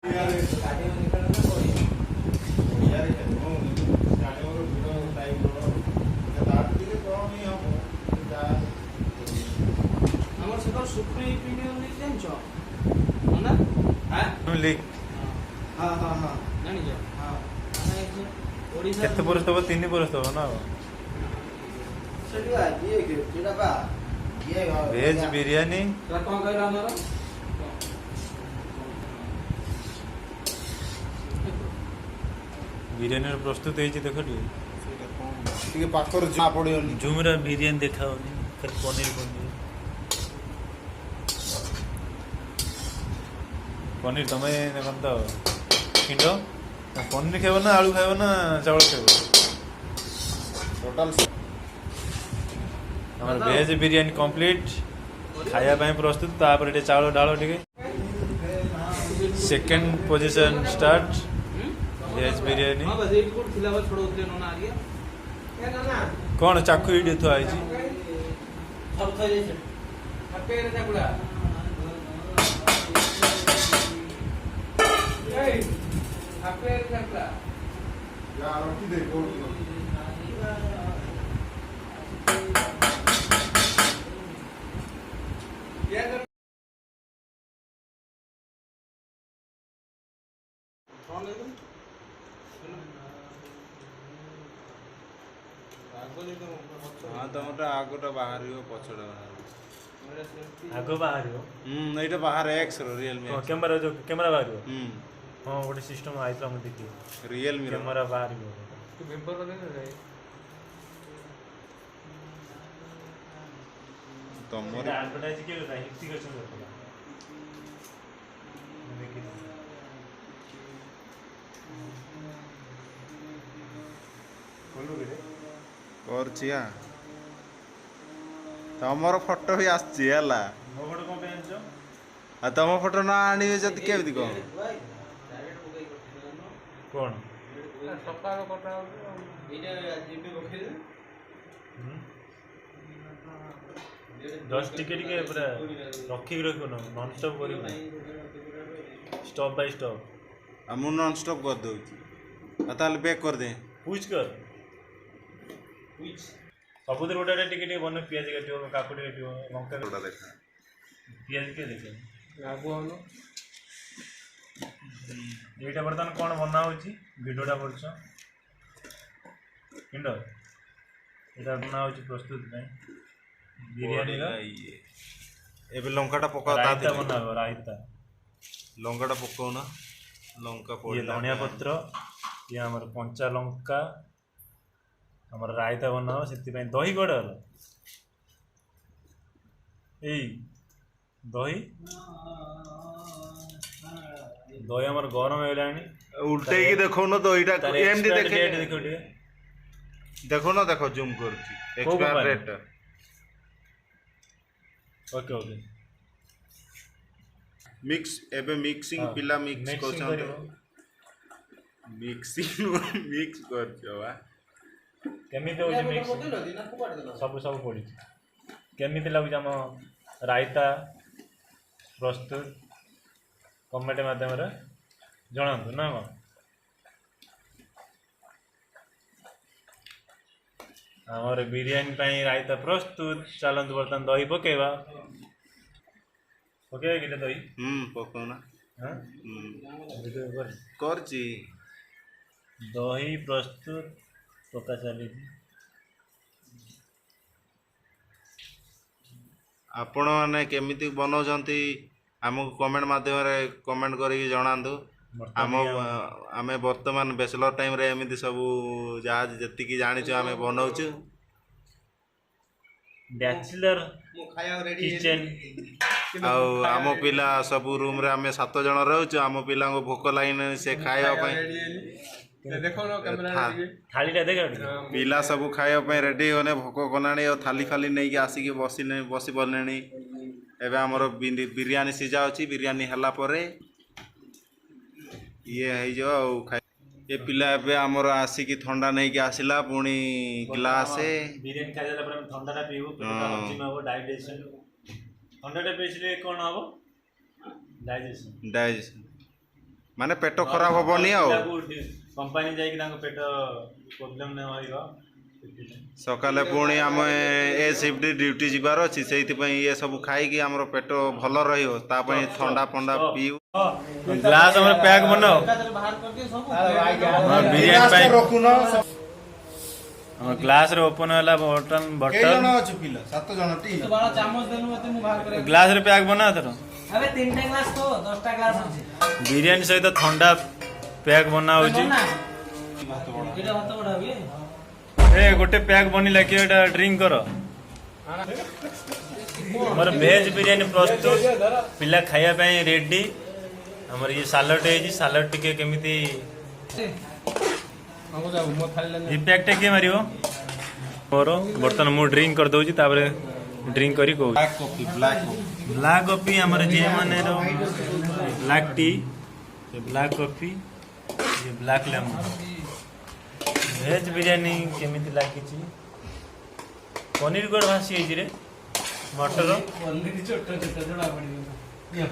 କେତେ ପୁରୁଷ ଦେବ? 3 ପୁରୁଷ ଦେବ ନା? ଭେଜ ବିରିୟାନୀ ବିରିୟାନୀର ପ୍ରସ୍ତୁତ ହେଇଛି ଦେଖ ଟିକେ ପାଖରେ ଜଣା ପଡ଼ିବନି। ଝୁମରା ବିରିୟାନୀ ଦେଖାଉନି, ଖାଲି ପନିର ପନିର ତମେ ଦେଖନ୍ତ ଖିଣ୍ଡ ପନିର ଖାଇବ ନା ଆଳୁ ଖାଇବ ନା ଚାଉଳ ଖାଇବ? ଟୋଟାଲ ଆମର ଭେଜ ବିରିୟାନୀ କମ୍ପ୍ଲିଟ୍ ଖାଇବା ପାଇଁ ପ୍ରସ୍ତୁତ। ତାପରେ ଟିକେ ଚାଉଳ ଡାଳ ଟିକେ second position start. Veg biryani କ'ଣ ଚାକୁ ଏଇଠି ଥୁଆ ହେଇଛି? ହଁ ତମଟା ଆଗଟା ବାହାରିବ ପଛଟା ବାହାରିବ। ଆଗ ବାହାରିବ ଏଇଟା ବାହାରେ ଏକ୍ସର ରିଏଲମି କ୍ୟାମେରା ଯୋଉ କ୍ୟାମେରା ବାହାରିବ। ହଁ ଗୋଟେ ସିଷ୍ଟମ ଆଇଥିଲା ମୁଁ ଦେଖିବି ରିଏଲମି କ୍ୟାମେରା ବାହାରିବ। ତମର ଆଡଭର୍ଟାଇଜ କିଏ ଦେଲା? ହିତିକେଶନ ଦେଲା। କରୁଛି ତମର ଫଟୋ ବି ଆସିଛି ହେଲା। ମୋ ଫଟୋ କ'ଣ ପାଇଁ ଆଣିଛ? ଆଉ ତମ ଫଟୋ ନ ଆଣିବେ ଯଦି କେମିତି କ'ଣ? କ'ଣ ଜଷ୍ଟ ଟିକେ ଟିକେ ପୁରା ରଖିକି ରଖିବ ନା, ନନ୍ ଷ୍ଟପ୍ କରିବ, ଷ୍ଟପ୍ ବାଇ ଷ୍ଟପ୍। ଆଉ ମୁଁ ନନ୍ ଷ୍ଟପ୍ କରିଦେଉଛି। ଆଉ ତାହେଲେ ବେକ୍ କରିଦେ। ପୁଚ୍ କର ସବୁଥିରେ ଗୋଟେ ଟିକେ ଟିକେ ବନେଇ। ପିଆଜ କାଟିବ, କାକୁଡ଼ି କାଟିବ, ଲଙ୍କା ଦେଖା ପିଆଜ କିଏ ଦେଖ ଆଗୁଆଉନ। ଏଇଟା ବର୍ତ୍ତମାନ କ'ଣ ବନା ହେଉଛି? ଭିଡ଼ିଓଟା କରୁଛ କିଣ୍ଡ ଏଇଟା ବନା ହେଉଛି ପ୍ରସ୍ତୁତ ପାଇଁ ବିରିୟାନୀର। ଏବେ ଲଙ୍କାଟା ପକାଅ, ରାଇତା ବନାବ। ରାଇତା ଲଙ୍କାଟା ପକାଉନ। ଲଙ୍କା ଇଏ ଧନିଆ ପତ୍ର, ଇଏ ଆମର କଞ୍ଚା ଲଙ୍କା, ଆମର ରାଇତା ବନାବ। ସେଥିପାଇଁ ଦହି କୁଆଡ଼େ ଗଲା? ଏଇ ଦହି ଦହି ଆମର ଗରମ ହେଇଗଲାଣି। ଉଲ୍ଟେଇକି ଦେଖଉନ ଦହିଟା ଏମିତି ଦେଖିବ ଟିକେ ଦେଖୁନ। ଦେଖ ଜୁମ୍ କରୁଛି expire date. Okay okay mix ଏବେ ମିକ୍ସିଂ ପିଲା ମିକ୍ସ କରୁଛନ୍ତି। ମିକ୍ସ କରୁଛ ବା କେମିତି ହେଉଛି ମିକ୍ସ? ସବୁ ପଡ଼ିଛି। କେମିତି ଲାଗୁଛି ଆମ ରାଇତା ପ୍ରସ୍ତୁତ? କମେଣ୍ଟ ମାଧ୍ୟମରେ ଜଣାନ୍ତୁ ନା କ'ଣ? ଆମର ବିରିୟାନୀ ପାଇଁ ରାଇତା ପ୍ରସ୍ତୁତ। ଚାଲନ୍ତୁ ବର୍ତ୍ତମାନ ଦହି ପକେଇବା। ପକେଇବା କି ଦହି? ପକାଉନା। କରିଛି ଦହି ପ୍ରସ୍ତୁତ ପକା ଚାଲିଛି। ଆପଣମାନେ କେମିତି ବନାଉଛନ୍ତି ଆମକୁ କମେଣ୍ଟ ମାଧ୍ୟମରେ କମେଣ୍ଟ କରିକି ଜଣାନ୍ତୁ। ଆମେ ବର୍ତ୍ତମାନ ବ୍ୟାଚଲର ଟାଇମ୍ରେ ଏମିତି ସବୁ ଯାହା ଯେତିକି ଜାଣିଛୁ ଆମେ ବନାଉଛୁ। Bachelor kitchen. ଆଉ ଆମ ପିଲା ସବୁ ରୁମ୍ରେ ଆମେ 7 ଜଣ ରହୁଛୁ। ଆମ ପିଲାଙ୍କୁ ଭୋକ ଲାଗିନି ସେ ଖାଇବା ପାଇଁ ଥାଳିଟା ଦେଖ। ପିଲା ସବୁ ଖାଇବା ପାଇଁ ରେଡ଼ି ହେଉନି, ଭୋକ କଲାଣି। ଆଉ ଥାଲି ନେଇକି ଆସିକି ବସି ପଡ଼ିଲେଣି। ଏବେ ଆମର ବିରିୟାନୀ ସିଝା ଅଛି। ବିରିୟାନୀ ହେଲା ପରେ ଇଏ ହେଇଯିବ ଆଉ ଏ ପିଲା ଏବେ ଆମର ଆସିକି ଥଣ୍ଡା ନେଇକି ଆସିଲା, ପୁଣି ଗ୍ଲାସେ ବିରିୟାନୀ ଖାଇଦେଲା ପରେ ଥଣ୍ଡାଟା ପିଇବୁ, ହଜିମ ହେବ, ଡାଇଜେସନ୍। ଥଣ୍ଡାଟା ପିଇଲେ କ'ଣ ହେବ? ଡାଇଜେସନ୍। ମାନେ ପେଟ ଖରାପ ହବନି ଆଉ कंपनी जाइक पेट प्रोब्लेम नहीं होगा ସକାଳେ ପୁଣି ଆମେ ଏ ସିଫ୍ଟ ଡ୍ୟୁଟି ଯିବାର ଅଛି ସେଇଥିପାଇଁ ଇଏ ସବୁ ଖାଇକି ଆମର ପେଟ ଭଲ ରହିବ ତା ପାଇଁ ଥଣ୍ଡା ଫଣ୍ଡା ପିଉ ग्लास हमर पैक बनाओ बिरयानी ପାଇଁ हम ग्लास रे ओपन वाला बटन बटन ଅଛି ପିଲା 7 ଜଣ ଟି बड़ा चामच देनु मते मु बाहर करे ग्लास रे पैक बना तर अबे 3टा ग्लास तो 10टा ग्लास अछि बिरयानी सहित ठंडा पैक बना होची एटा भात बडा बे ए गोटे पैक बनिला कि एटा ड्रिंक करो हमर वेज बिरयानी प्रस्तुत पिला खाया ପାଇଁ रेडी हमर ये सालाड है जी सालाड टिके केमिति हमको जा मो खाली ये पैक टे के मारियो मोर बर्तन मु ड्रिंक कर दउची ताबरे ड्रिंक करी को ब्लैक कॉफी हमर जे माने रो ब्लैक टी ये ब्लैक कॉफी ये ब्लैक लेमन वेज बिरयानी केमिति लागिची पनीर गोड़ भासी है रे मटर ऑलरेडी छोटा छोटा जोड़ा पड़ी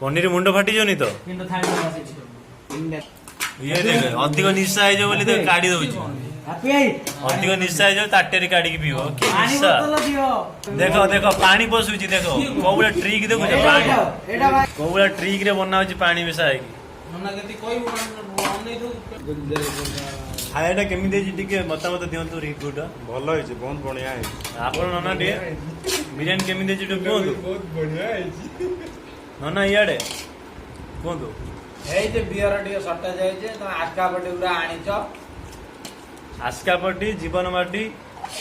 पनीर मुंड फाटी जोनी तो किंतु थाली ग्लास अछि ये देख अधिक निशा है जो बोली तो काढ़ी दउची हैप्पी आई अधिक निशा है जो ताटेरी काढ़ी की पीओ की पानी निशा बोतल दियो देखो देखो पानी पसुची देखो कोबुला ट्रिक देखो पानी एटा भाई कोबुला ट्रिक रे बना होची पानी मिसा है नना गति कोई नहीं दो खायाटा केमिति है टिके मतामत दियंतु रिपोर्ट ଭଲ ହେଇଛି ବହୁତ ବଢିଆ ହେଇଛି ଆପଣ ନନା ଟିକେ ବିରିୟାନୀ କେମିତି ଅଛି ଟିକେ କୁହନ୍ତୁ बहुत बढ़िया आइछि ନନା ଇଆଡେ କୁହନ୍ତୁ ଏଇ ଯେ ବିୟର ଟିକେ ସର୍ଟେଜ ହେଇଛି ତ ଆସ୍କା ପଟି ପୁରା ଆଣିଛ ଆସ୍କାପଟି ଜୀବନ ମାଟି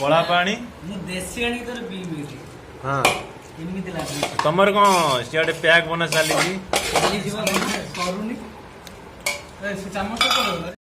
କଳା ପାଣି ମୁଁ ଦେଶୀ ଆଣିକି ତୋର ପିଇବି ହଁ ଏମିତି ଲାଗୁଛି ତମର କଣ ସିଆଡେ ପ୍ୟାକ୍ ବନା ଚାଲିଛି ଖାଲି ଯିବା କରୁନି ଏ ସେ ଚାମଚ କର